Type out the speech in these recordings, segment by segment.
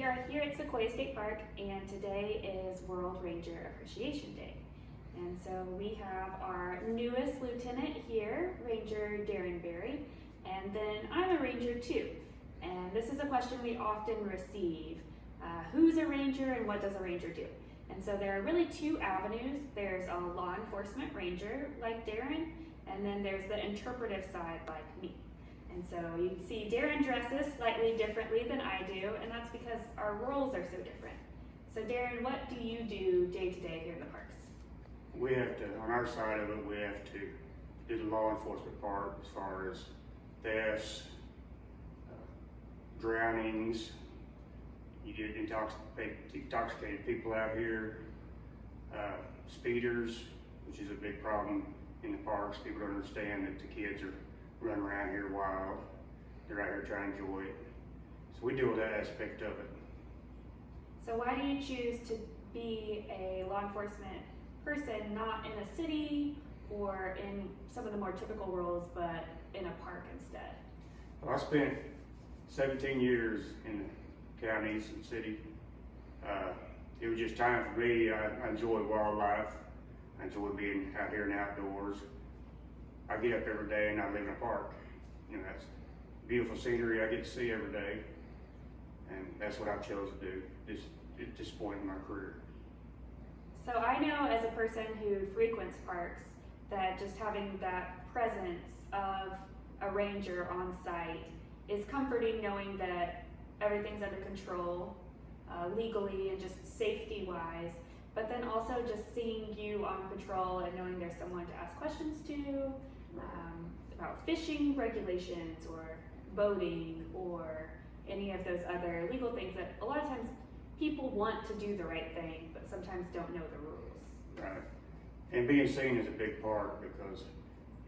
are here at Sequoia State Park, and today is World Ranger Appreciation Day. And so we have our newest lieutenant here, Ranger Darrin, and then I'm a ranger too. And this is a question we often receive. Who's a ranger and what does a ranger do? And so there are really two avenues. There's a law enforcement ranger like Darrin, and then there's the interpretive side like me. And so you can see Darrin dresses slightly differently than I do, and that's because our roles are so different. So Darrin, what do you do day to day here in the parks? We have to, on our side of it, we have to do the law enforcement part as far as thefts, drownings. You get intoxicated people out here, speeders, which is a big problem in the parks. People don't understand that the kids are running around here wild. They're out here trying to enjoy it. So we deal with that aspect of it. So why do you choose to be a law enforcement person, not in a city or in some of the more typical roles, but in a park instead? Well, I spent 17 years in the counties and city. It was just time for me. I enjoy wildlife. I enjoy being out here in the outdoors. I get up every day and I live in a park. You know, that's beautiful scenery I get to see every day. And that's what I've chosen to do at this point in my career. So I know as a person who frequents parks that just having that presence of a ranger on site is comforting, knowing that everything's under control legally and just safety wise, but then also just seeing you on patrol and knowing there's someone to ask questions to about fishing regulations or boating or any of those other legal things that a lot of times people want to do the right thing but sometimes don't know the rules. Right. And being seen is a big part, because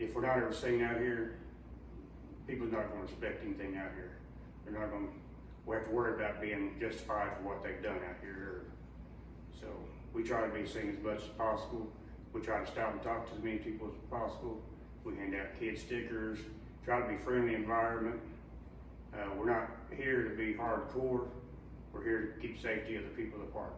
if we're not ever seen out here, people are not going to respect anything out here. They're not going to, we have to worry about being justified for what they've done out here. So we try to be seen as much as possible. We try to stop and talk to as many people as possible. We hand out kid stickers, try to be friendly environment. We're not here to be hardcore. We're here to keep safety of the people of the park.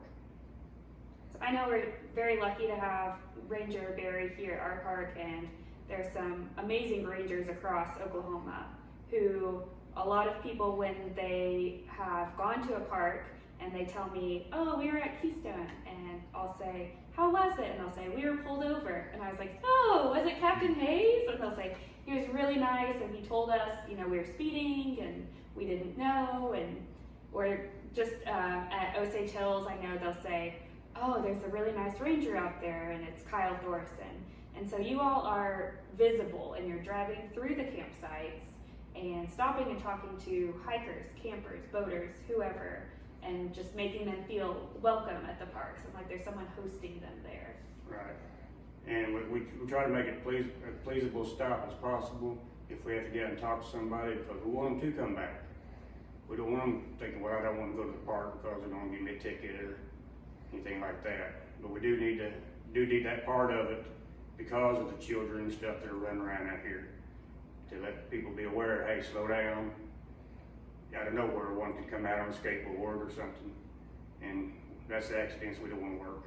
So I know we're very lucky to have Ranger Barry here at our park, and there's some amazing rangers across Oklahoma who a lot of people, when they have gone to a park and they tell me, oh, we were at Keystone, and I'll say, how was it? And they'll say, we were pulled over. And I was like, oh, was it Captain Hayes? And they'll say, he was really nice and he told us, you know, we were speeding and we didn't know. And or just at Osage Hills, I know they'll say, oh, there's a really nice ranger out there and it's Kyle Thorson. And so you all are visible and you're driving through the campsites and stopping and talking to hikers, campers, boaters, whoever, and just making them feel welcome at the parks and like there's someone hosting them there. Right. And we try to make it as pleasable stop as possible if we have to get out and talk to somebody, because we want them to come back. We don't want them thinking, well, I don't want to go to the park because they're going to give me a ticket or anything like that. But we do need that part of it because of the children and stuff that are running around out here, to let people be aware, hey, slow down. Out of nowhere, one could come out on a skateboard or something, and that's the accidents we don't want to work.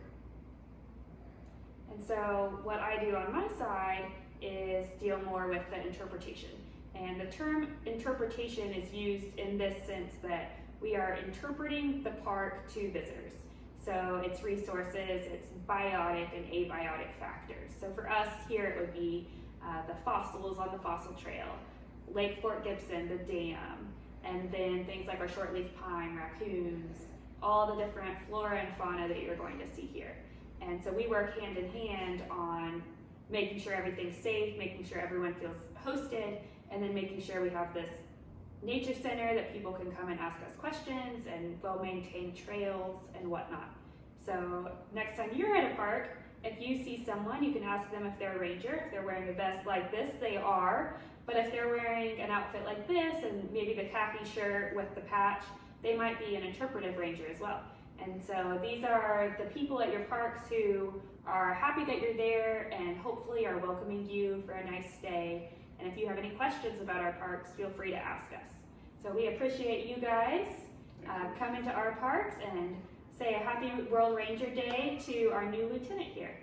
And so what I do on my side is deal more with the interpretation. And the term interpretation is used in this sense that we are interpreting the park to visitors. So it's resources, it's biotic and abiotic factors. So for us here, it would be the fossils on the fossil trail, Lake Fort Gibson, the dam, and then things like our shortleaf pine, raccoons, all the different flora and fauna that you're going to see here. And so we work hand in hand on making sure everything's safe, making sure everyone feels hosted, and then making sure we have this nature center that people can come and ask us questions and well-maintained trails and whatnot. So next time you're at a park, if you see someone, you can ask them if they're a ranger. If they're wearing a vest like this, they are. But if they're wearing an outfit like this and maybe the khaki shirt with the patch, they might be an interpretive ranger as well. And so these are the people at your parks who are happy that you're there and hopefully are welcoming you for a nice stay. And if you have any questions about our parks, feel free to ask us. So we appreciate you guys. come into our parks and say a happy World Ranger Day to our new lieutenant here.